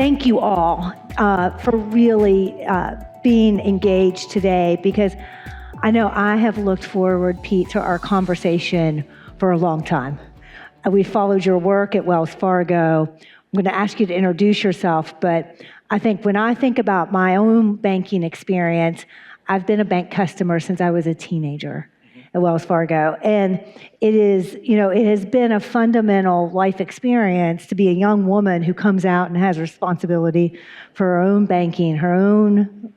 thank you all for really being engaged today, because I know I have looked forward, Pete, to our conversation for a long time. We followed your work at Wells Fargo. I'm going to ask you to introduce yourself, but I think when I think about my own banking experience, I've been a bank customer since I was a teenager at Wells Fargo. And it has been a fundamental life experience to be a young woman who comes out and has responsibility for her own banking, her own,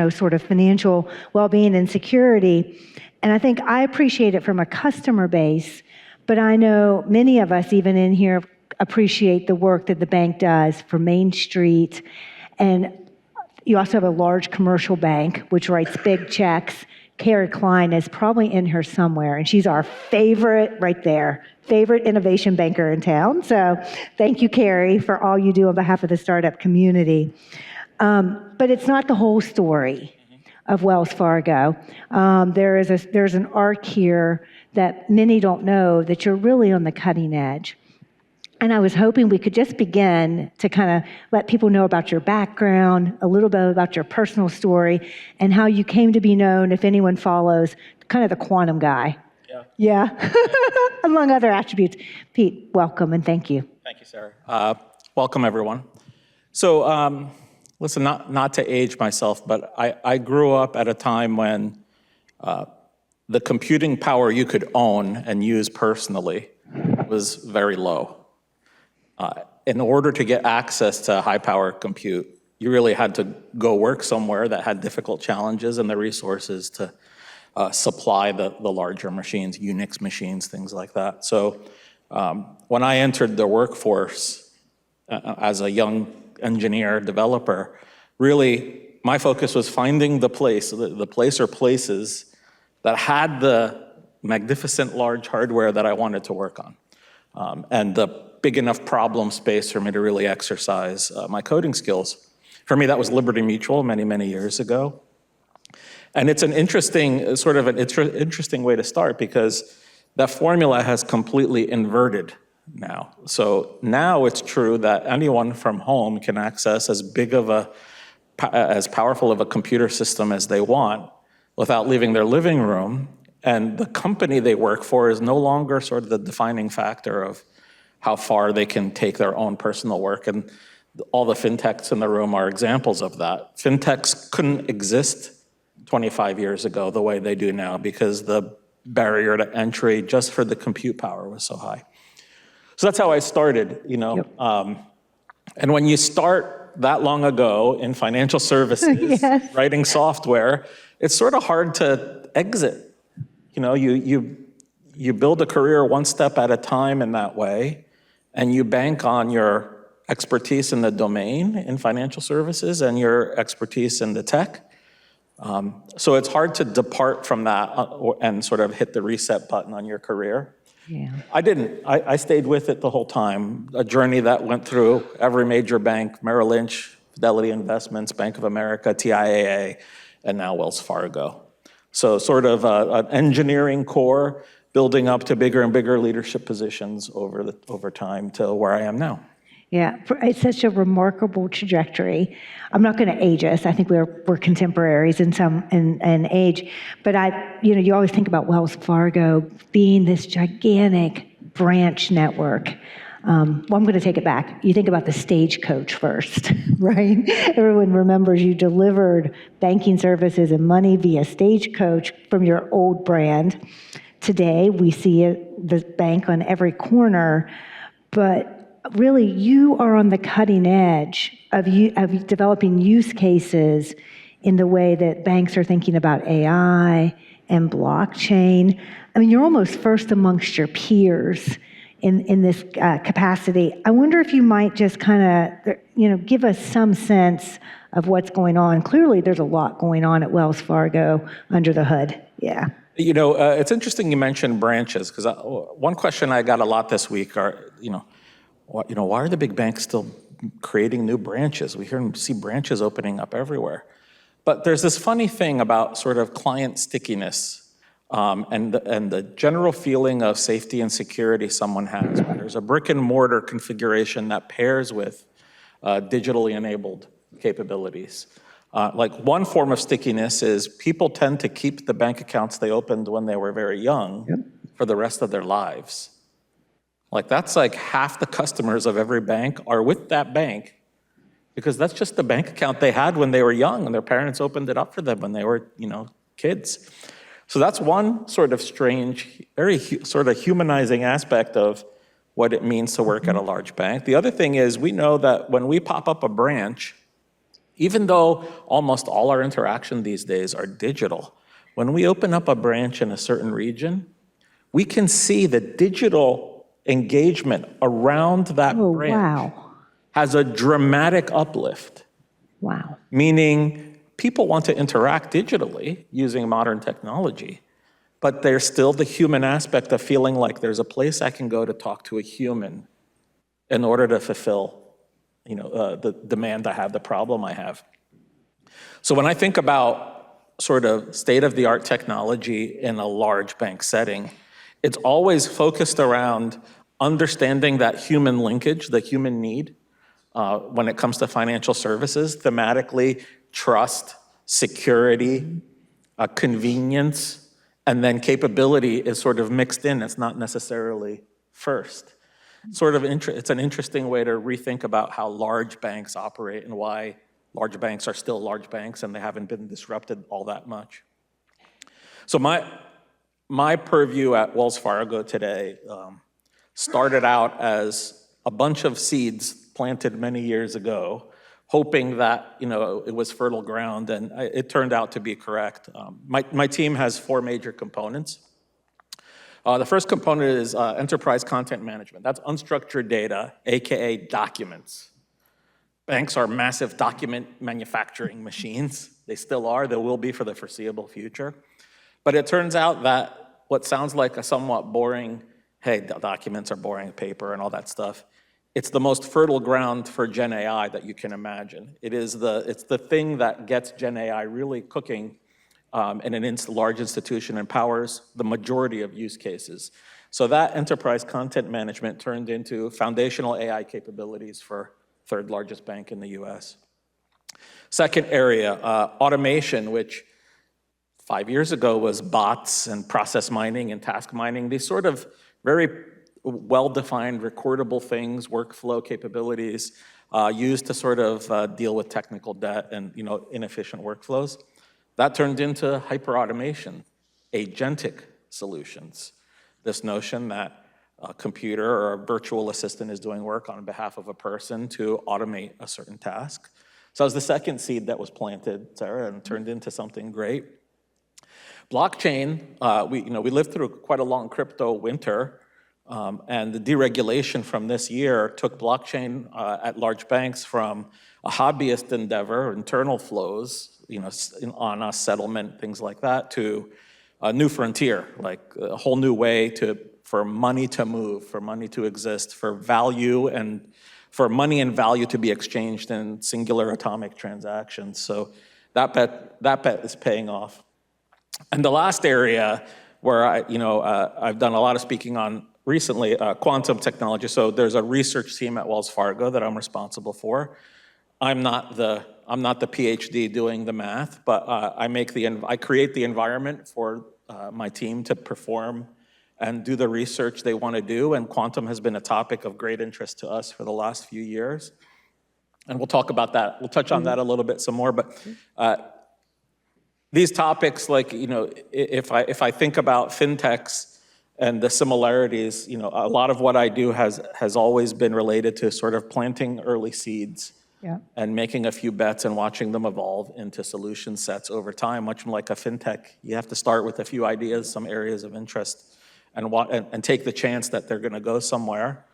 sort of financial well-being and security. And I think I appreciate it from a customer base, but I know many of us, even in here, appreciate the work that the bank does for Main Street. And you also have a large commercial bank, which writes big checks. Carrie Klein is probably in here somewhere, and she's our favorite innovation banker in town. So thank you, Carrie, for all you do on behalf of the startup community. But it's not the whole story of Wells Fargo. There's an arc here that many don't know, that you're really on the cutting edge. And I was hoping we could just begin to kind of let people know about your background, a little bit about your personal story, and how you came to be known, if anyone follows, kind of the quantum guy. Yeah. Among other attributes. Pete, welcome and thank you. Thank you, Sarah. Welcome, everyone. So, listen, not to age myself, but I grew up at a time when the computing power you could own and use personally was very low. In order to get access to high-power compute, you really had to go work somewhere that had difficult challenges and the resources to supply the larger machines, Unix machines, things like that. So when I entered the workforce as a young engineer, developer, really my focus was finding the place or places that had the magnificent large hardware that I wanted to work on, and the big enough problem space for me to really exercise my coding skills. For me, that was Liberty Mutual many, many years ago. And it's an interesting way to start, because that formula has completely inverted now. So now it's true that anyone from home can access as powerful of a computer system as they want without leaving their living room. And the company they work for is no longer sort of the defining factor of how far they can take their own personal work. And all the fintechs in the room are examples of that. Fintechs couldn't exist 25 years ago the way they do now, because the barrier to entry just for the compute power was so high. So that's how I started, Yep. And when you start that long ago in financial services, yes, writing software, it's sort of hard to exit. You build a career one step at a time in that way, and you bank on your expertise in the domain in financial services and your expertise in the tech. So it's hard to depart from that and sort of hit the reset button on your career. Yeah. I didn't. I stayed with it the whole time, a journey that went through every major bank: Merrill Lynch, Fidelity Investments, Bank of America, TIAA, and now Wells Fargo. So sort of an engineering core building up to bigger and bigger leadership positions over time to where I am now. Yeah, it's such a remarkable trajectory. I'm not going to age us. I think we're contemporaries in age, but you always think about Wells Fargo being this gigantic branch network. I'm going to take it back. You think about the stagecoach first, right? Everyone remembers you delivered banking services and money via stagecoach from your old brand. Today, we see the bank on every corner, but really you are on the cutting edge of developing use cases in the way that banks are thinking about AI and blockchain. I mean, you're almost first amongst your peers in this capacity. I wonder if you might just kind of, give us some sense of what's going on. Clearly, there's a lot going on at Wells Fargo under the hood. Yeah. It's interesting you mentioned branches, because one question I got a lot this week are, why are the big banks still creating new branches? We see branches opening up everywhere. But there's this funny thing about sort of client stickiness and the general feeling of safety and security someone has when there's a brick and mortar configuration that pairs with digitally enabled capabilities. Like one form of stickiness is people tend to keep the bank accounts they opened when they were very young for the rest of their lives. Like that's like half the customers of every bank are with that bank because that's just the bank account they had when they were young and their parents opened it up for them when they were, kids. So that's one sort of strange, very sort of humanizing aspect of what it means to work at a large bank. The other thing is we know that when we pop up a branch, even though almost all our interaction these days are digital, when we open up a branch in a certain region, we can see the digital engagement around that branch has a dramatic uplift. Wow. Meaning people want to interact digitally using modern technology, but there's still the human aspect of feeling like there's a place I can go to talk to a human in order to fulfill the demand I have, the problem I have. So when I think about sort of state-of-the-art technology in a large bank setting, it's always focused around understanding that human linkage, the human need, when it comes to financial services, thematically, trust, security, convenience, and then capability is sort of mixed in. It's not necessarily first. It's an interesting way to rethink about how large banks operate and why large banks are still large banks and they haven't been disrupted all that much. So my purview at Wells Fargo today started out as a bunch of seeds planted many years ago, hoping that it was fertile ground, and it turned out to be correct. My team has 4 major components. The first component is enterprise content management. That's unstructured data, AKA documents. Banks are massive document manufacturing machines. They still are, they will be for the foreseeable future. But it turns out that what sounds like a somewhat boring, hey, documents are boring, paper and all that stuff, it's the most fertile ground for Gen AI that you can imagine. It's the thing that gets Gen AI really cooking in a large institution and powers the majority of use cases. So that enterprise content management turned into foundational AI capabilities for third largest bank in the US. Second area, automation, which 5 years ago was bots and process mining and task mining, these sort of very well-defined recordable things, workflow capabilities used to sort of deal with technical debt and inefficient workflows. That turned into hyper-automation, agentic solutions. This notion that a computer or a virtual assistant is doing work on behalf of a person to automate a certain task. So that was the second seed that was planted, Sarah, and turned into something great. Blockchain, we lived through quite a long crypto winter, and the deregulation from this year took blockchain at large banks from a hobbyist endeavor, internal flows, on-us settlement, things like that, to a new frontier, like a whole new way for money to move, for money to exist, for value and for money and value to be exchanged in singular atomic transactions. So that bet is paying off. And the last area where I've done a lot of speaking on recently, quantum technology. So there's a research team at Wells Fargo that I'm responsible for. I'm not the PhD doing the math, but I create the environment for my team to perform and do the research they want to do. And quantum has been a topic of great interest to us for the last few years. And we'll talk about that. We'll touch on that a little bit some more. But these topics, like, if I think about fintechs and the similarities, a lot of what I do has always been related to sort of planting early seeds. Yeah. And making a few bets and watching them evolve into solution sets over time. Much like a fintech, you have to start with a few ideas, some areas of interest, and take the chance that they're going to go somewhere.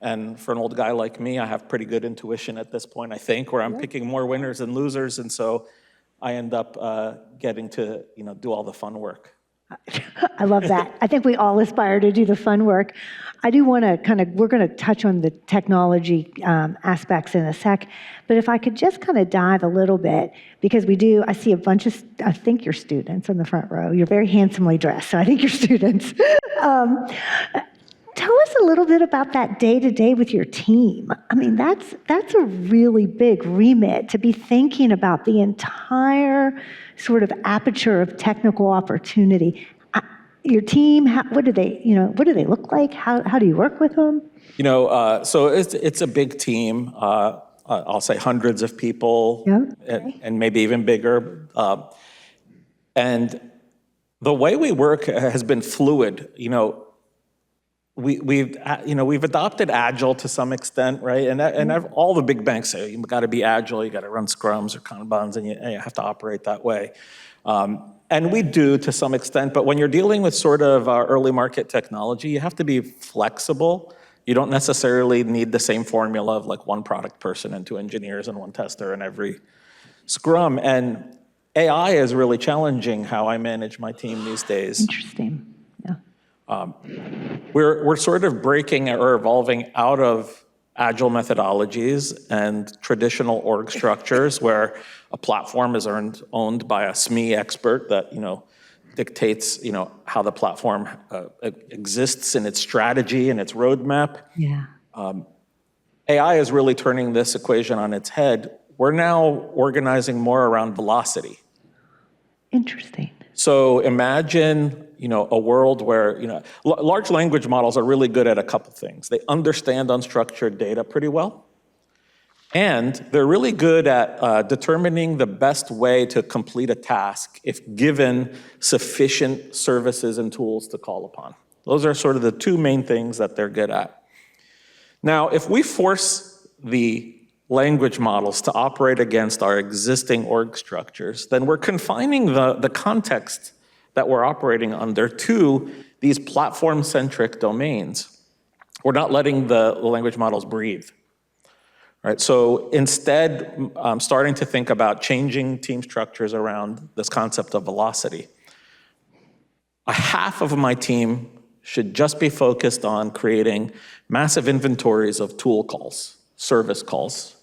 And for an old guy like me, I have pretty good intuition at this point, I think, where I'm picking more winners than losers, and so I end up getting to do all the fun work. I love that. I think we all aspire to do the fun work. I do want to we're going to touch on the technology aspects in a sec, but if I could just kind of dive a little bit, because I see a bunch of, I think you're students in the front row. You're very handsomely dressed, so I think you're students. Tell us us a little bit about that day-to-day with your team. I mean, that's a really big remit to be thinking about the entire sort of aperture of technical opportunity. Your team, what do they look like? How do you work with them? So it's a big team. I'll say hundreds of people, and maybe even bigger. And the way we work has been fluid. We've adopted Agile to some extent, right? And all the big banks say you've got to be Agile, you got to run Scrums or Kanbans, and you have to operate that way. And we do to some extent, but when you're dealing with sort of early market technology, you have to be flexible. You don't necessarily need the same formula of like one product person and two engineers and one tester in every Scrum. And AI is really challenging how I manage my team these days. Interesting. Yeah. We're sort of breaking or evolving out of Agile methodologies and traditional org structures where a platform is owned by a SME expert that dictates how the platform exists in its strategy and its roadmap. Yeah. AI is really turning this equation on its head. We're now organizing more around velocity. Interesting. So imagine, a world where, large language models are really good at a couple things. They understand unstructured data pretty well, and they're really good at determining the best way to complete a task if given sufficient services and tools to call upon. Those are sort of the two main things that they're good at. Now, if we force the language models to operate against our existing org structures, then we're confining the context that we're operating under to these platform-centric domains. We're not letting the language models breathe. Right, so instead, I'm starting to think about changing team structures around this concept of velocity. Half of my team should just be focused on creating massive inventories of tool calls, service calls.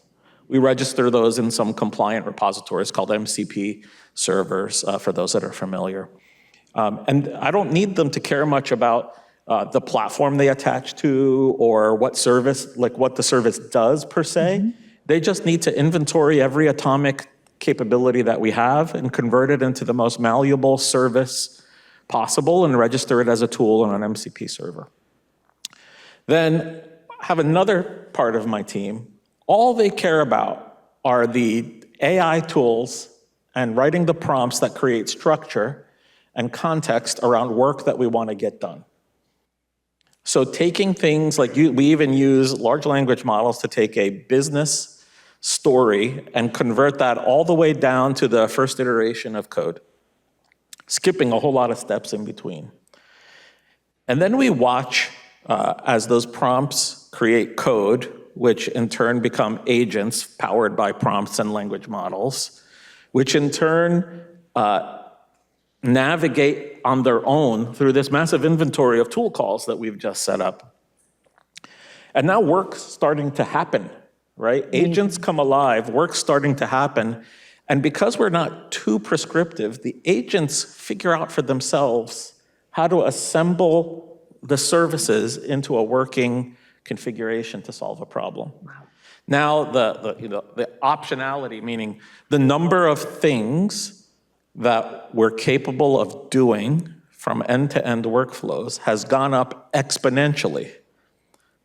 We register those in some compliant repositories called MCP servers, for those that are familiar. And I don't need them to care much about the platform they attach to or what the service does per se. Mm-hmm. They just need to inventory every atomic capability that we have and convert it into the most malleable service possible and register it as a tool on an MCP server. Then have another part of my team. All they care about are the AI tools and writing the prompts that create structure and context around work that we want to get done. So taking things like we even use large language models to take a business story and convert that all the way down to the first iteration of code, skipping a whole lot of steps in between. And then we watch as those prompts create code, which in turn become agents powered by prompts and language models, which in turn navigate on their own through this massive inventory of tool calls that we've just set up. And now work's starting to happen, right? Mm-hmm. Agents come alive, work's starting to happen. And because we're not too prescriptive, the agents figure out for themselves how to assemble the services into a working configuration to solve a problem. Wow. Now the optionality, meaning the number of things that we're capable of doing from end-to-end workflows has gone up exponentially.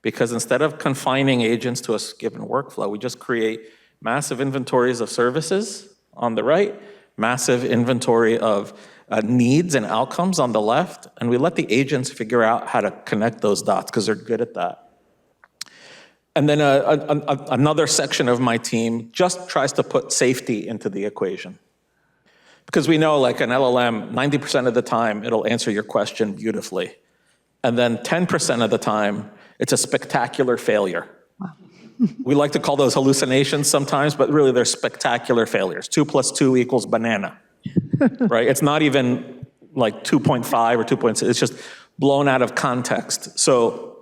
Because instead of confining agents to a given workflow, we just create massive inventories of services on the right, massive inventory of needs and outcomes on the left, and we let the agents figure out how to connect those dots because they're good at that. And then another section of my team just tries to put safety into the equation. Because we know, like an LLM, 90% of the time, it'll answer your question beautifully. And then 10% of the time, it's a spectacular failure. Wow. We like to call those hallucinations sometimes, but really they're spectacular failures. 2 + 2 = banana, right? It's not even like 2.5 or 2.6, it's just blown out of context. So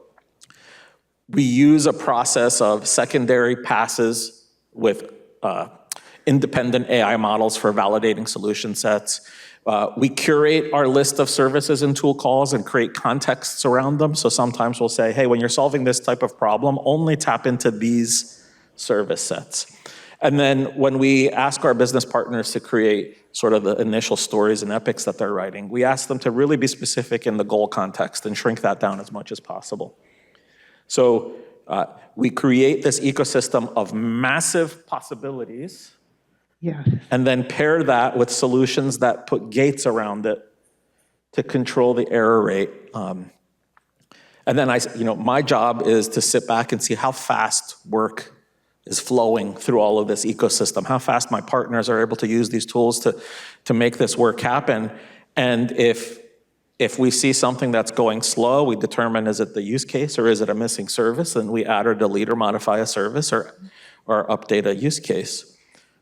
we use a process of secondary passes with independent AI models for validating solution sets. We curate our list of services and tool calls and create contexts around them. So sometimes we'll say, hey, when you're solving this type of problem, only tap into these service sets. And then when we ask our business partners to create sort of the initial stories and epics that they're writing, we ask them to really be specific in the goal context and shrink that down as much as possible. So we create this ecosystem of massive possibilities, and then pair that with solutions that put gates around it to control the error rate. And then my job is to sit back and see how fast work is flowing through all of this ecosystem, how fast my partners are able to use these tools to make this work happen. And if we see something that's going slow, we determine, is it the use case or is it a missing service? And we add or delete or modify a service or update a use case.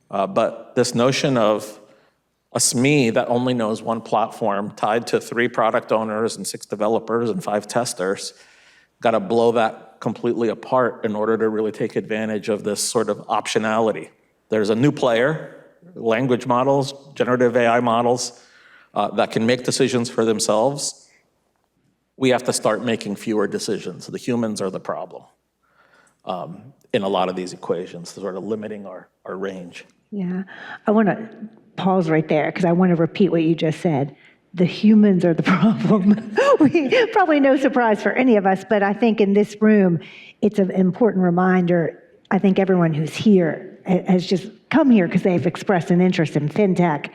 But this notion of a SME that only knows one platform tied to 3 product owners and 6 developers and 5 testers, got to blow that completely apart in order to really take advantage of this sort of optionality. There's a new player, language models, generative AI models, that can make decisions for themselves. We have to start making fewer decisions. The humans are the problem in a lot of these equations, sort of limiting our range. Yeah, I want to pause right there because I want to repeat what you just said. The humans are the problem. Probably no surprise for any of us, but I think in this room, it's an important reminder. I think everyone who's here has just come here because they've expressed an interest in fintech.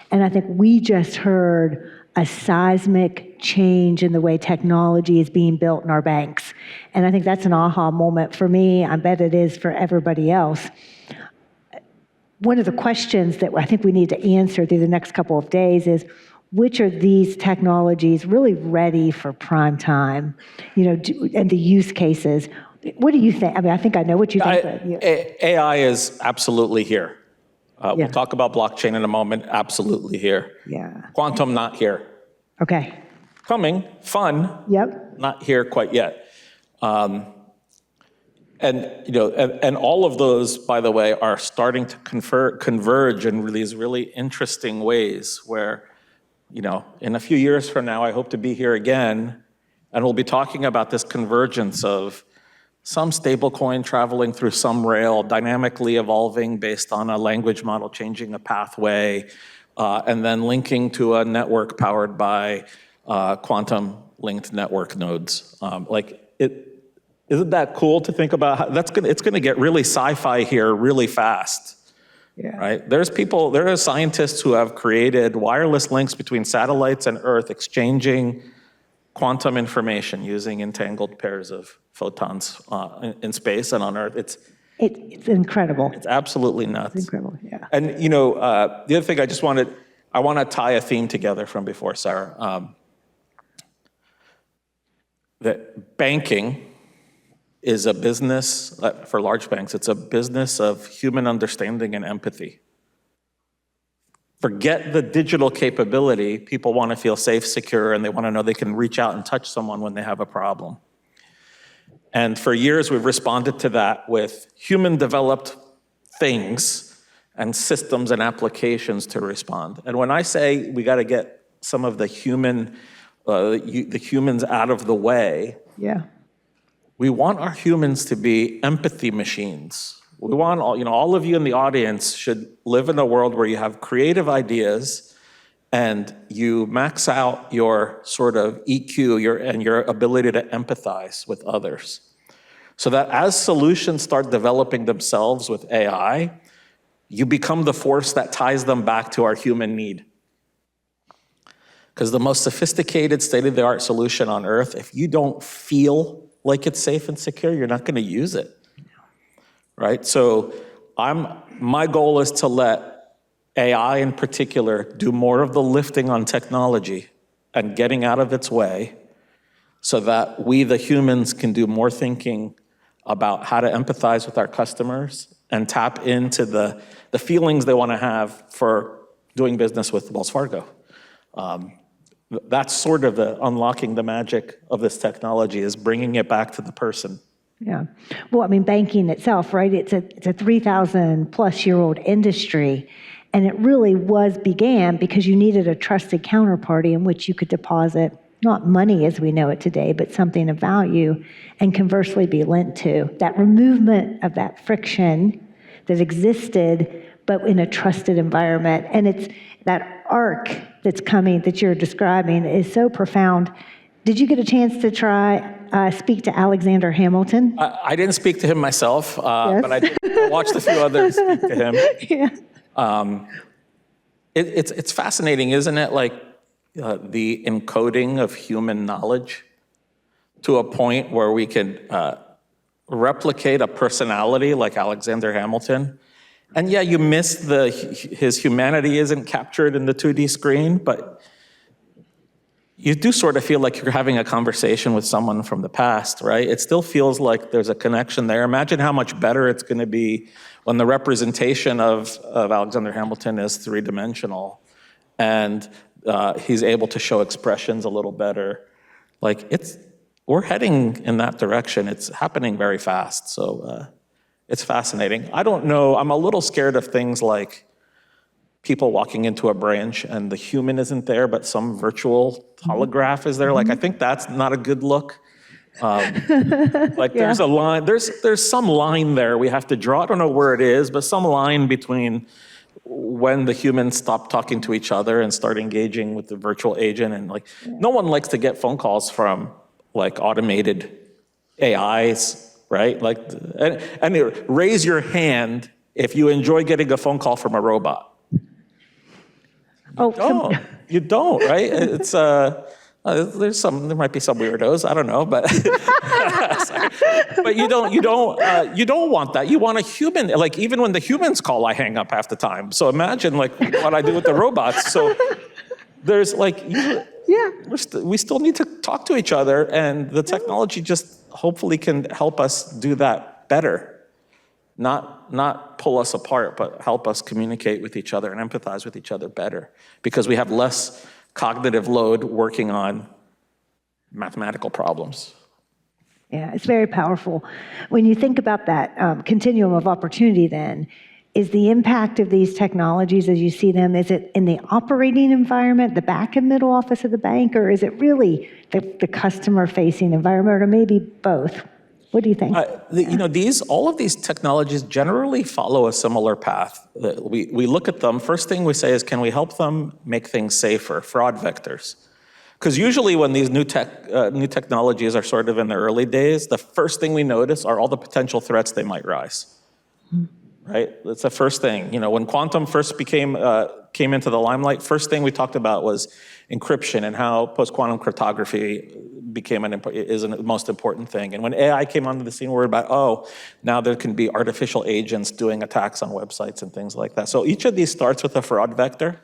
And I think we just heard a seismic change in the way technology is being built in our banks. And I think that's an aha moment for me. I bet it is for everybody else. One of the questions that I think we need to answer through the next couple of days is, which are these technologies really ready for prime time, and the use cases? What do you think? I mean, I think I know what you think. AI is absolutely here. We'll talk about blockchain in a moment, absolutely here. Yeah. Quantum, not here. Okay. Coming, fun. Yep. Not here quite yet. And all of those, by the way, are starting to converge in these really interesting ways where, in a few years from now, I hope to be here again, and we'll be talking about this convergence of some stablecoin traveling through some rail, dynamically evolving based on a language model changing a pathway, and then linking to a network powered by quantum-linked network nodes. Isn't that cool to think about? It's going to get really sci-fi here really fast. Yeah. Right? There are scientists who have created wireless links between satellites and Earth exchanging quantum information using entangled pairs of photons in space and on Earth. It's incredible. It's absolutely nuts. It's incredible, yeah. And the other thing I want to tie a theme together from before, Sarah. That banking is a business, for large banks, it's a business of human understanding and empathy. Forget the digital capability. People want to feel safe, secure, and they want to know they can reach out and touch someone when they have a problem. And for years, we've responded to that with human-developed things and systems and applications to respond. And when I say we got to get some of the humans out of the way, we want our humans to be empathy machines. We want all of you in the audience should live in a world where you have creative ideas and you max out your sort of EQ and your ability to empathize with others. So that as solutions start developing themselves with AI, you become the force that ties them back to our human need. Because the most sophisticated state-of-the-art solution on Earth, if you don't feel like it's safe and secure, you're not going to use it. Right? So my goal is to let AI in particular do more of the lifting on technology and getting out of its way so that we, the humans, can do more thinking about how to empathize with our customers and tap into the feelings they want to have for doing business with Wells Fargo. That's sort of the unlocking the magic of this technology, is bringing it back to the person Yeah. Well, I mean, banking itself, right? It's a 3,000 plus year old industry. And it really began because you needed a trusted counterparty in which you could deposit not money as we know it today, but something of value and conversely be lent to. That removement of that friction that existed, but in a trusted environment. And it's that arc that's coming that you're describing is so profound. Did you get a chance to speak to Alexander Hamilton? I didn't speak to him myself, Yes. but I watched a few others speak to him. Yeah. It's fascinating, isn't it? Like the encoding of human knowledge to a point where we can replicate a personality like Alexander Hamilton. And yeah, you miss his humanity isn't captured in the 2D screen, but you do sort of feel like you're having a conversation with someone from the past, right? It still feels like there's a connection there. Imagine how much better it's going to be when the representation of Alexander Hamilton is three-dimensional and he's able to show expressions a little better. Like we're heading in that direction. It's happening very fast, so it's fascinating. I don't know, I'm a little scared of things like people walking into a branch and the human isn't there, but some virtual holograph is there. Like, I think that's not a good look. There's a line, there's some line there we have to draw. I don't know where it is, but some line between when the humans stop talking to each other and start engaging with the virtual agent. And no one likes to get phone calls from automated AIs, right? And raise your hand if you enjoy getting a phone call from a robot. You don't, right? It's there might be some weirdos, I don't know, but but you don't want that. You want a human. Even when the humans call, I hang up half the time. So imagine what I do with the robots. So there's we still need to talk to each other, and the technology just hopefully can help us do that better. Not pull us apart, but help us communicate with each other and empathize with each other better, because we have less cognitive load working on mathematical problems. Yeah, it's very powerful. When you think about that continuum of opportunity then, is the impact of these technologies as you see them, is it in the operating environment, the back and middle office of the bank, or is it really the customer-facing environment, or maybe both? What do you think? All of these technologies generally follow a similar path. We look at them, first thing we say is, can we help them make things safer, fraud vectors? Because usually when these new technologies are sort of in their early days, the first thing we notice are all the potential threats they might rise, right? That's the first thing. When quantum first came into the limelight, first thing we talked about was encryption and how post-quantum cryptography is the most important thing. And when AI came onto the scene, we're about, now there can be artificial agents doing attacks on websites and things like that. So each of these starts with a fraud vector.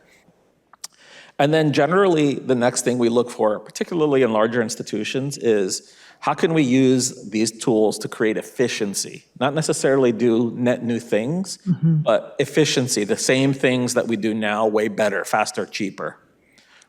And then generally, the next thing we look for, particularly in larger institutions, is how can we use these tools to create efficiency? Not necessarily do net new things, but efficiency, the same things that we do now, way better, faster, cheaper,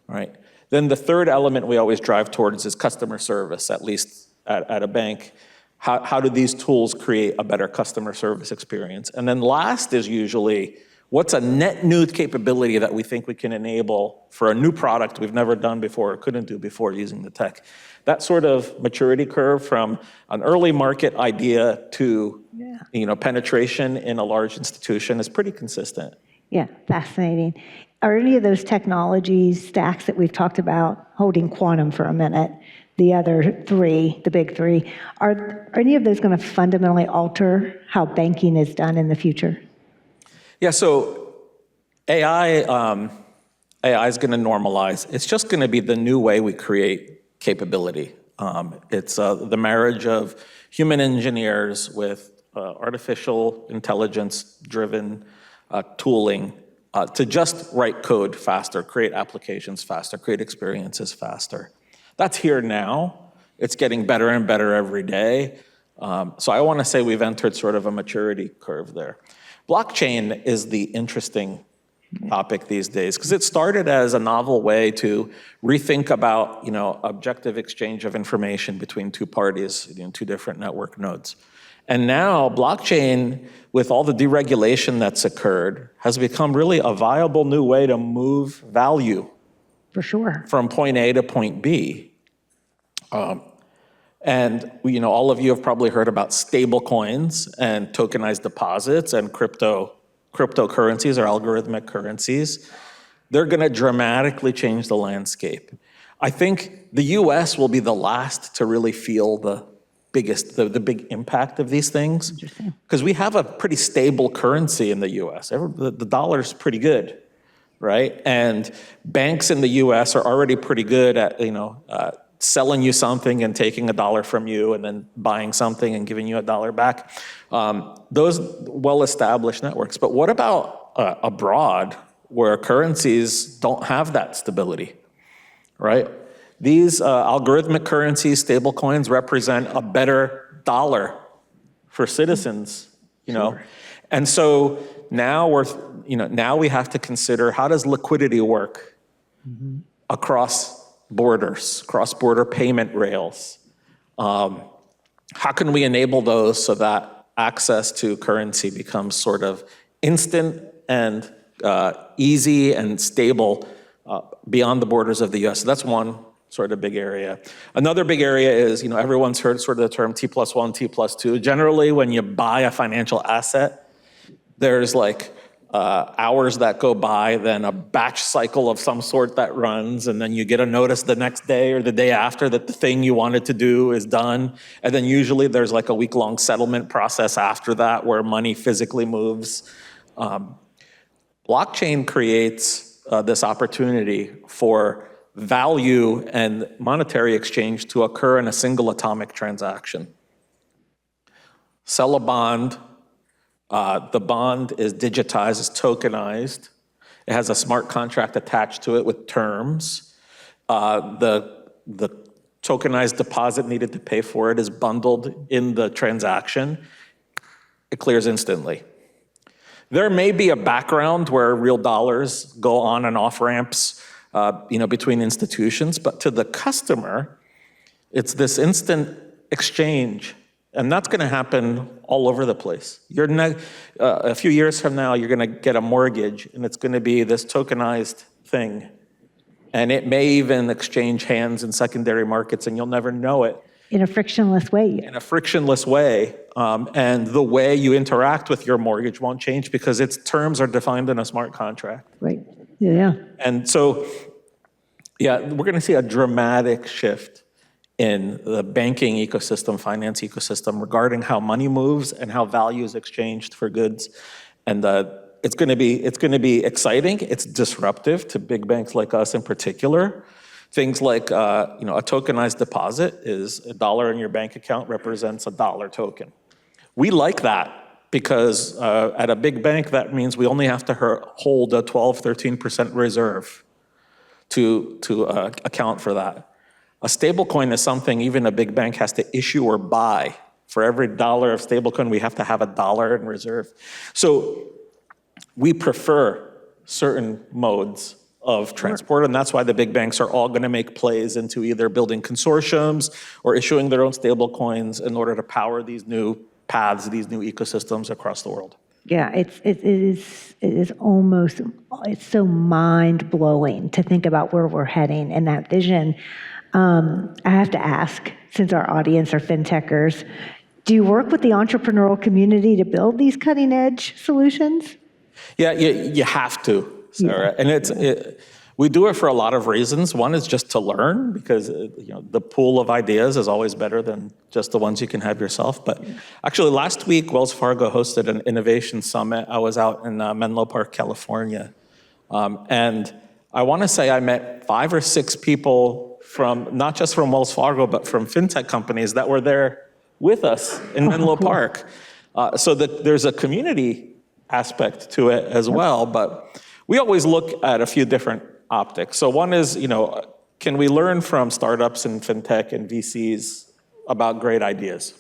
right? Then the third element we always drive towards is customer service, at least at a bank. How do these tools create a better customer service experience? And then last is usually, what's a net new capability that we think we can enable for a new product we've never done before or couldn't do before using the tech? That sort of maturity curve from an early market idea to penetration in a large institution is pretty consistent. Yeah, fascinating. Are any of those technologies, stacks that we've talked about, holding quantum for a minute, the other three, the big three, are any of those going to fundamentally alter how banking is done in the future? Yeah, so AI is going to normalize. It's just going to be the new way we create capability. It's the marriage of human engineers with artificial intelligence-driven tooling to just write code faster, create applications faster, create experiences faster. That's here now. It's getting better and better every day. So I want to say we've entered sort of a maturity curve there. Blockchain is the interesting topic these days, because it started as a novel way to rethink about, objective exchange of information between two parties, two different network nodes. And now blockchain, with all the deregulation that's occurred, has become really a viable new way to move value. For sure. From point A to point B. And all of you have probably heard about stablecoins and tokenized deposits and cryptocurrencies or algorithmic currencies. They're going to dramatically change the landscape. I think the US will be the last to really feel the big impact of these things. Because we have a pretty stable currency in the US. The dollar's pretty good, right? And banks in the US are already pretty good at, selling you something and taking $1 from you and then buying something and giving you $1 back. Those well-established networks. But what about abroad where currencies don't have that stability, right? These algorithmic currencies, stablecoins, represent a better dollar for citizens, Sure. And so now now we have to consider, how does liquidity work across borders, cross-border payment rails? How can we enable those so that access to currency becomes sort of instant and easy and stable beyond the borders of the US? So that's one sort of big area. Another big area is, everyone's heard sort of the term T+1, T+2. Generally, when you buy a financial asset, there's hours that go by, then a batch cycle of some sort that runs, and then you get a notice the next day or the day after that the thing you wanted to do is done. And then usually there's a week-long settlement process after that where money physically moves. Blockchain creates this opportunity for value and monetary exchange to occur in a single atomic transaction. Sell a bond. The bond is digitized, is tokenized. It has a smart contract attached to it with terms. The tokenized deposit needed to pay for it is bundled in the transaction. It clears instantly. There may be a background where real dollars go on and off ramps, between institutions, but to the customer, it's this instant exchange. And that's going to happen all over the place. A few years from now, you're going to get a mortgage, and it's going to be this tokenized thing. And it may even exchange hands in secondary markets, and you'll never know it. In a frictionless way. In a frictionless way. And the way you interact with your mortgage won't change because its terms are defined in a smart contract. Right. Yeah. And so, we're going to see a dramatic shift in the banking ecosystem, finance ecosystem, regarding how money moves and how value is exchanged for goods. And it's going to be exciting. It's disruptive to big banks like us in particular. Things like a tokenized deposit is $1 in your bank account represents $1 token. We like that because at a big bank that means we only have to hold a 12-13% reserve to account for that. A stablecoin is something even a big bank has to issue or buy. For every $1 of stablecoin, we have to have $1 in reserve. So we prefer certain modes of transport, and that's why the big banks are all going to make plays into either building consortiums or issuing their own stablecoins in order to power these new paths, these new ecosystems across the world. Yeah, it is almost, it's so mind-blowing to think about where we're heading and that vision. I have to ask, since our audience are fintechers, do you work with the entrepreneurial community to build these cutting-edge solutions? Yeah, you have to, Sarah. Yeah. And we do it for a lot of reasons. One is just to learn, because the pool of ideas is always better than just the ones you can have yourself. But actually, last week, Wells Fargo hosted an innovation summit. I was out in Menlo Park, California. And I want to say I met 5 or 6 people not just from Wells Fargo, but from fintech companies that were there with us in Menlo Park. So that there's a community aspect to it as well. But we always look at a few different optics. So one is, can we learn from startups and fintech and VCs about great ideas?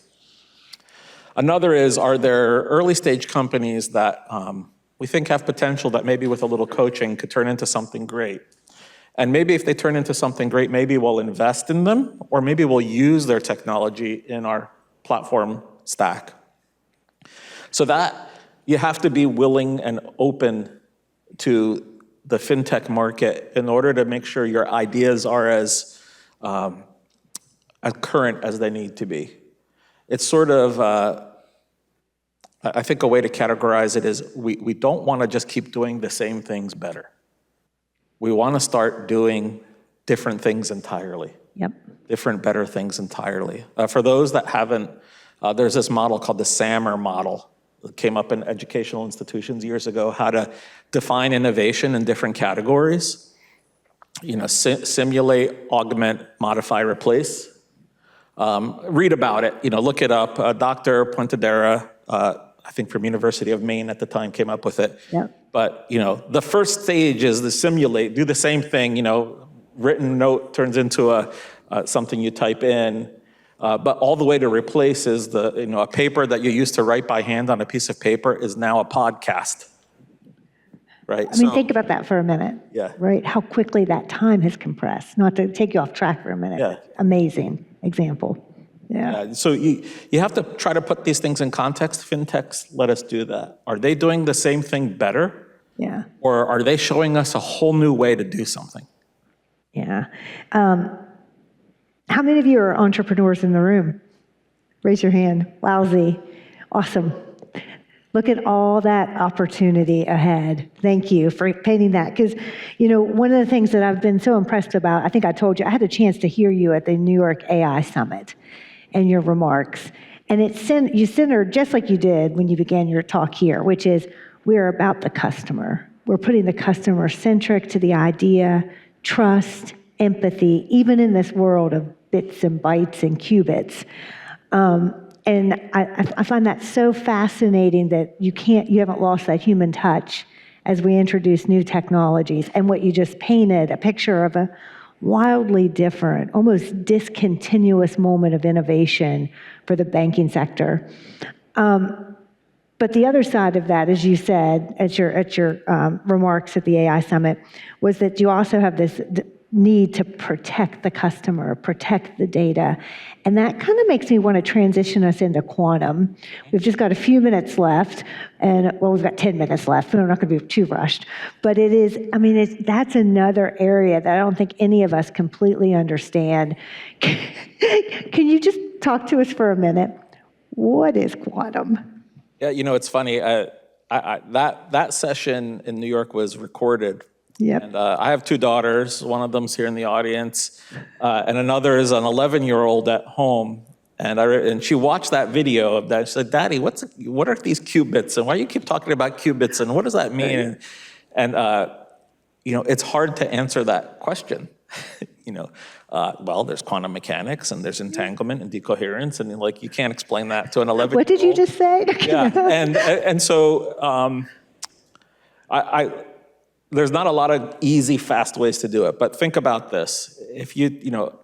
Another is, are there early stage companies that we think have potential that maybe with a little coaching could turn into something great. And maybe if they turn into something great, maybe we'll invest in them, or maybe we'll use their technology in our platform stack. So that you have to be willing and open to the fintech market in order to make sure your ideas are as current as they need to be. It's sort of, I think a way to categorize it is we don't want to just keep doing the same things better. We want to start doing different things entirely. Yep. Different, better things entirely. For those that haven't, there's this model called the SAMR model. It came up in educational institutions years ago, how to define innovation in different categories. You know, simulate, augment, modify, replace. Read about it, you know, look it up. Dr. Pontedera, I think from University of Maine at the time, came up with it. Yep. But, you know, the first stage is the simulate, do the same thing, you know, written note turns into something you type in. But all the way to replace is a paper that you used to write by hand on a piece of paper is now a podcast, right? I mean, think about that for a minute. Yeah. Right? How quickly that time has compressed. Not to take you off track for a minute. Yeah. Amazing example. Yeah. So you have to try to put these things in context. Fintechs let us do that. Are they doing the same thing better? Yeah. Or are they showing us a whole new way to do something? Yeah. How many of you are entrepreneurs in the room? Raise your hand. Wowzy. Awesome. Look at all that opportunity ahead. Thank you for painting that. Because, you know, one of the things that I've been so impressed about, I think I told you, I had a chance to hear you at the New York AI Summit and your remarks. And you centered just like you did when you began your talk here, which is we're about the customer. We're putting the customer centric to the idea, trust, empathy, even in this world of bits and bytes and qubits. And I find that so fascinating that you haven't lost that human touch as we introduce new technologies. And what you just painted, a picture of a wildly different, almost discontinuous moment of innovation for the banking sector. But the other side of that, as you said at your remarks at the AI Summit, was that you also have this need to protect the customer, protect the data. And that kind of makes me want to transition us into quantum. We've just got a few minutes left, and we've got 10 minutes left, and I'm not going to be too rushed. But that's another area that I don't think any of us completely understand. Can you just talk to us for a minute? What is quantum? Yeah, you know, it's funny. That session in New York was recorded. Yep. And I have two daughters. One of them's here in the audience, and another is an 11-year-old at home. And she watched that video of that. She said, "Daddy, what are these qubits? And why do you keep talking about qubits? And what does that mean?" And you know, it's hard to answer that question. You know, well, there's quantum mechanics and there's entanglement and decoherence, and like you can't explain that to an 11-year-old. What did you just say? Yeah, and so there's not a lot of easy, fast ways to do it, but think about this. If you know,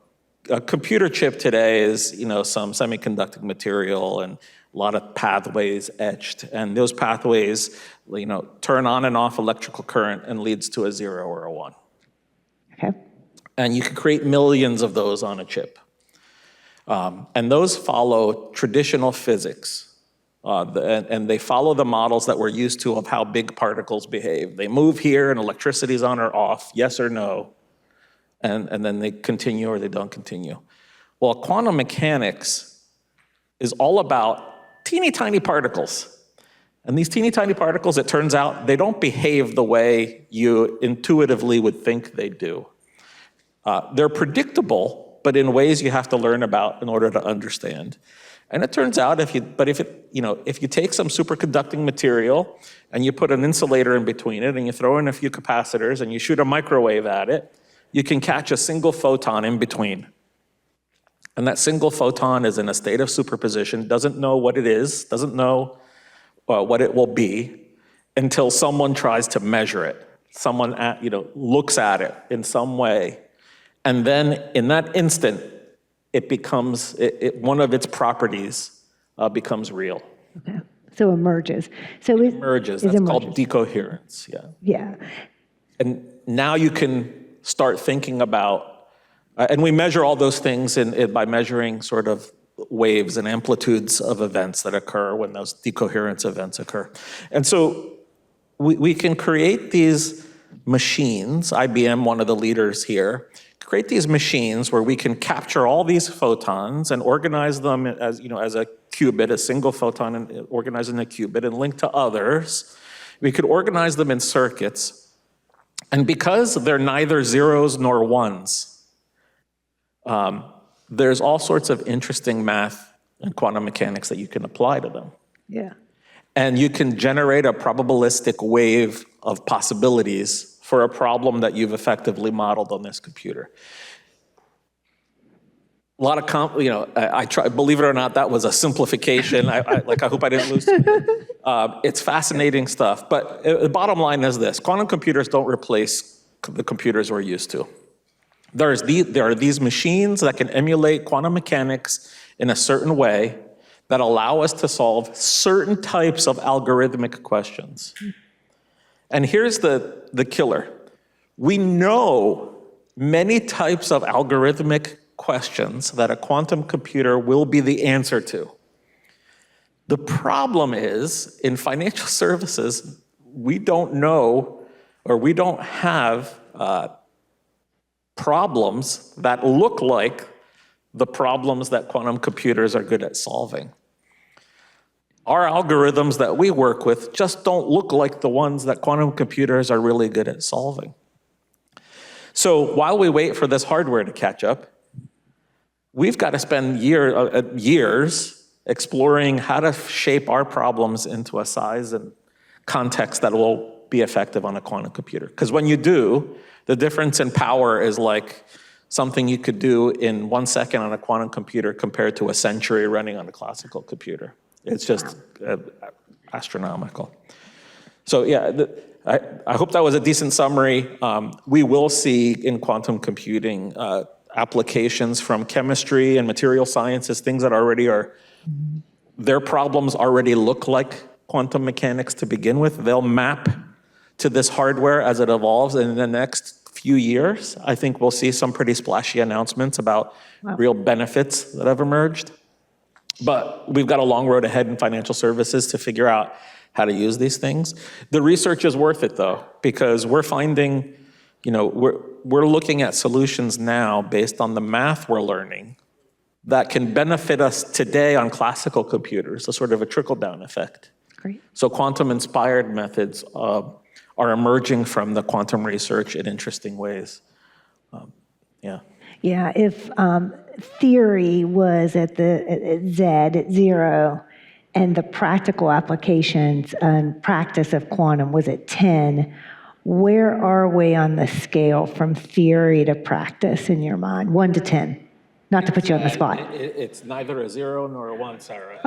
a computer chip today is, you know, some semiconducting material and a lot of pathways etched, and those pathways, you know, turn on and off electrical current and leads to a 0 or a 1. Okay. And you can create millions of those on a chip. And those follow traditional physics. And they follow the models that we're used to of how big particles behave. They move here and electricity's on or off, yes or no, and then they continue or they don't continue. Well, quantum mechanics is all about teeny tiny particles. And these teeny tiny particles, it turns out, they don't behave the way you intuitively would think they do. They're predictable, but in ways you have to learn about in order to understand. And it turns out if you take some superconducting material and you put an insulator in between it and you throw in a few capacitors and you shoot a microwave at it, you can catch a single photon in between. And that single photon is in a state of superposition, doesn't know what it is, doesn't know what it will be until someone tries to measure it. Someone looks at it in some way. And then in that instant, it becomes, one of its properties becomes real. Okay. So emerges. So it Emerges. is That's called emerges. decoherence. Yeah. Yeah. And now you can start thinking about, and we measure all those things by measuring sort of waves and amplitudes of events that occur when those decoherence events occur. And so we can create these machines, IBM, one of the leaders here, create these machines where we can capture all these photons and organize them as, as a qubit, a single photon, and organize in a qubit and link to others. We could organize them in circuits. And because they're neither zeros nor ones, there's all sorts of interesting math and quantum mechanics that you can apply to them. Yeah. And you can generate a probabilistic wave of possibilities for a problem that you've effectively modeled on this computer. A lot of, I try, believe it or not, that was a simplification. I hope I didn't lose something. It's fascinating stuff. But the bottom line is this: quantum computers don't replace the computers we're used to. There are these machines that can emulate quantum mechanics in a certain way that allow us to solve certain types of algorithmic questions. And here's the killer. We know many types of algorithmic questions that a quantum computer will be the answer to. The problem is, in financial services, we don't know, or we don't have problems that look like the problems that quantum computers are good at solving. Our algorithms that we work with just don't look like the ones that quantum computers are really good at solving. So while we wait for this hardware to catch up, we've got to spend years exploring how to shape our problems into a size and context that will be effective on a quantum computer. Because when you do, the difference in power is like something you could do in 1 second on a quantum computer compared to a century running on a classical computer. It's just astronomical. So yeah, I hope that was a decent summary. We will see in quantum computing applications from chemistry and material sciences, things that already are, their problems already look like quantum mechanics to begin with. They'll map to this hardware as it evolves, and in the next few years, I think we'll see some pretty splashy announcements about real benefits that have emerged. But we've got a long road ahead in financial services to figure out how to use these things. The research is worth it, though, because we're finding, we're looking at solutions now based on the math we're learning that can benefit us today on classical computers, so sort of a trickle-down effect. Great. So quantum-inspired methods are emerging from the quantum research in interesting ways. Yeah, if theory was at zero, and the practical applications and practice of quantum was at 10, where are we on the scale from theory to practice in your mind? 1 to 10, not to put you on the spot. It's neither a 0 nor a 1, Sarah.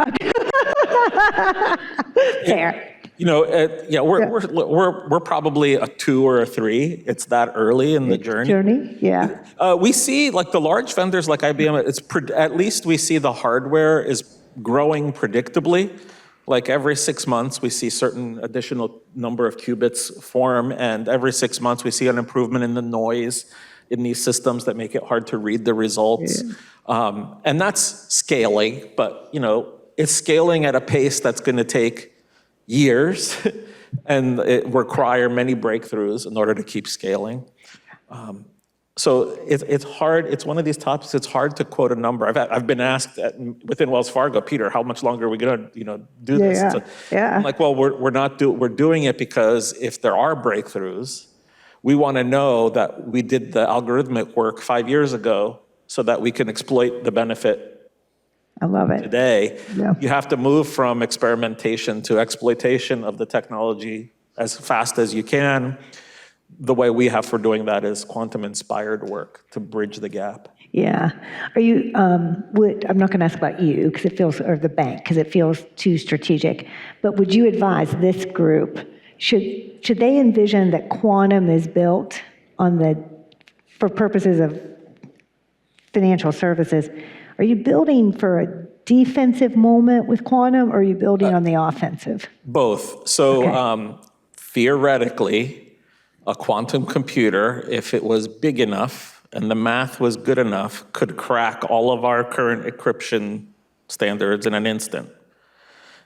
Fair. We're probably a 2 or a 3. It's that early in the journey. Yeah. We see like the large vendors like IBM. At least we see the hardware is growing predictably. Like every 6 months, we see certain additional number of qubits form, and every 6 months we see an improvement in the noise in these systems that make it hard to read the results. Yeah. And that's scaling, but it's scaling at a pace that's going to take years, and it require many breakthroughs in order to keep scaling. So it's hard. It's one of these topics. It's hard to quote a number. I've been asked within Wells Fargo, Peter, how much longer are we going to do this? Yeah. So Yeah. I'm like, well, we're doing it because if there are breakthroughs, we want to know that we did the algorithmic work 5 years ago so that we can exploit the benefit. I love it. Today, Yeah. You have to move from experimentation to exploitation of the technology as fast as you can. The way we have for doing that is quantum-inspired work to bridge the gap. Yeah. Are you, I'm not going to ask about you because it feels, or the bank, because it feels too strategic, but would you advise this group, should they envision that quantum is built for purposes of financial services? Are you building for a defensive moment with quantum, or are you building on the offensive? Both. So Okay. theoretically, a quantum computer, if it was big enough and the math was good enough, could crack all of our current encryption standards in an instant,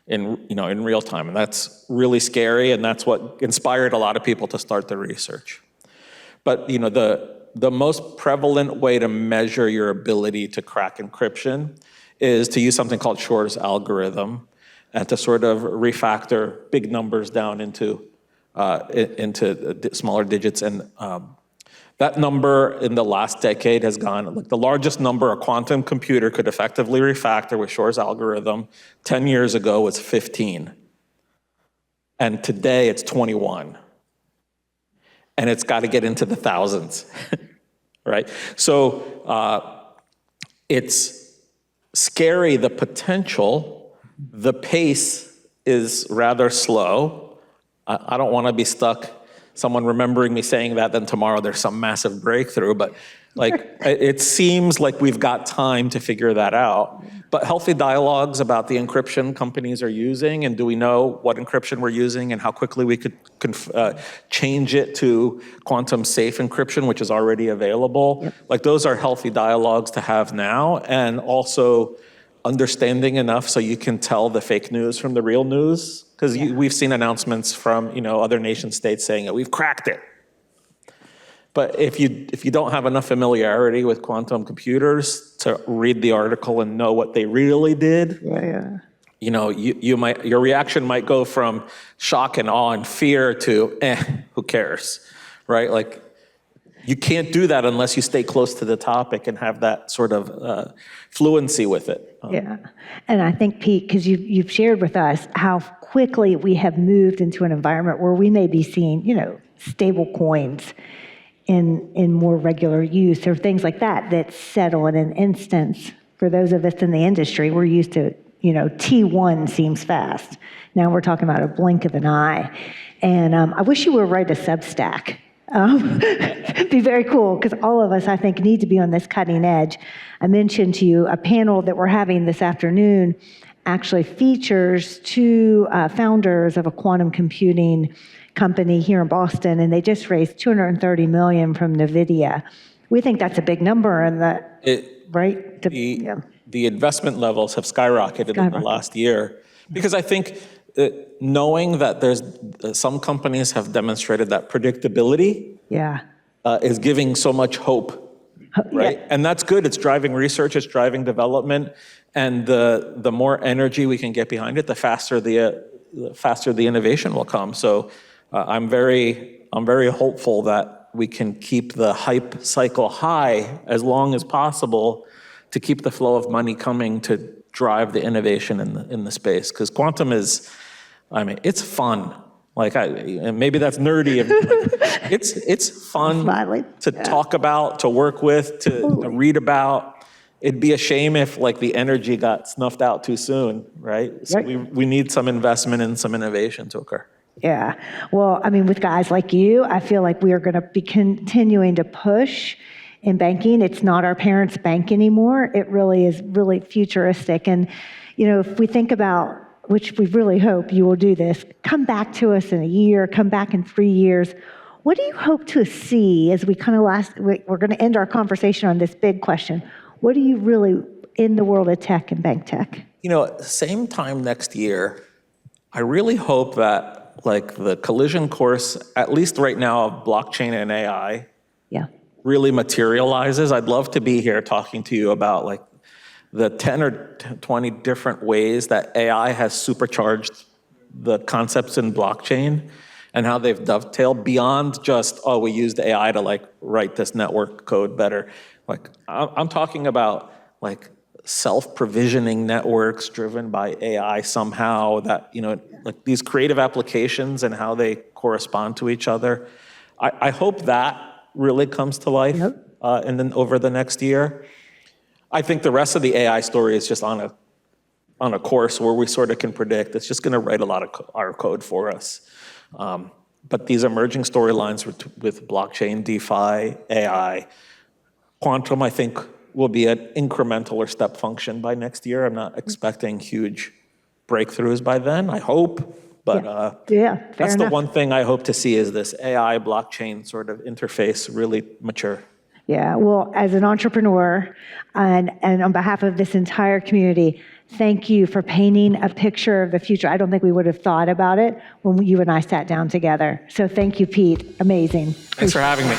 in real time. And that's really scary, and that's what inspired a lot of people to start the research. But the most prevalent way to measure your ability to crack encryption is to use something called Shor's algorithm, and to sort of refactor big numbers down into smaller digits. And that number in the last decade has gone, like the largest number a quantum computer could effectively refactor with Shor's algorithm 10 years ago was 15. And today it's 21. And it's got to get into the thousands, right? So it's scary, the potential. The pace is rather slow. I don't want to be stuck, someone remembering me saying that, then tomorrow there's some massive breakthrough. But it seems like we've got time to figure that out. But healthy dialogues about the encryption companies are using, and do we know what encryption we're using and how quickly we could change it to quantum safe encryption, which is already available. Yep. Like, those are healthy dialogues to have now, and also understanding enough so you can tell the fake news from the real news. Because we've seen announcements from other nation states saying that we've cracked it. But if you don't have enough familiarity with quantum computers to read the article and know what they really did, your reaction might go from shock and awe and fear to who cares, right? Like, you can't do that unless you stay close to the topic and have that sort of fluency with it. And I think, Pete, because you've shared with us how quickly we have moved into an environment where we may be seeing, stable coins in more regular use, or things like that settle in an instance. For those of us in the industry, we're used to, T1 seems fast. Now we're talking about a blink of an eye. And I wish you would write a Substack. It'd be very cool, because all of us, I think, need to be on this cutting edge. I mentioned to you a panel that we're having this afternoon actually features two founders of a quantum computing company here in Boston, and they just raised $230 million from NVIDIA. We think that's a big number, and the investment levels have skyrocketed in the last year, because I think knowing that there's some companies have demonstrated that predictability is giving so much hope, right? And that's good. It's driving research, it's driving development, and the more energy we can get behind it, the faster the innovation will come. So I'm very hopeful that we can keep the hype cycle high as long as possible to keep the flow of money coming to drive the innovation in the space. Because quantum is, it's fun. And maybe that's nerdy. It's fun to talk about, to work with, to read about. It'd be a shame if the energy got snuffed out too soon, right? So we need some investment and some innovation to occur. Yeah. Well, with guys like you, I feel like we are going to be continuing to push in banking. It's not our parents' bank anymore. It really is really futuristic. And, if we think about, which we really hope you will do this, come back to us in a year, come back in 3 years. What do you hope to see as we we're going to end our conversation on this big question. What do you really, in the world of tech and bank tech? Same time next year, I really hope that the collision course, at least right now, of blockchain and AI really materializes. I'd love to be here talking to you about the 10 or 20 different ways that AI has supercharged the concepts in blockchain, and how they've dovetailed beyond just, we used AI to write this network code better. I'm talking about self-provisioning networks driven by AI somehow, that, these creative applications and how they correspond to each other. I hope that really comes to life and then over the next year. I think the rest of the AI story is just on a course where we sort of can predict. It's just going to write a lot of our code for us. But these emerging storylines with blockchain, DeFi, AI, quantum, I think, will be an incremental or step function by next year. I'm not expecting huge breakthroughs by then, I hope. But that's the one thing I hope to see is this AI blockchain sort of interface really mature. Yeah, well, as an entrepreneur and on behalf of this entire community, thank you for painting a picture of the future. I don't think we would have thought about it when you and I sat down together. So thank you, Pete. Amazing. Thanks for having me.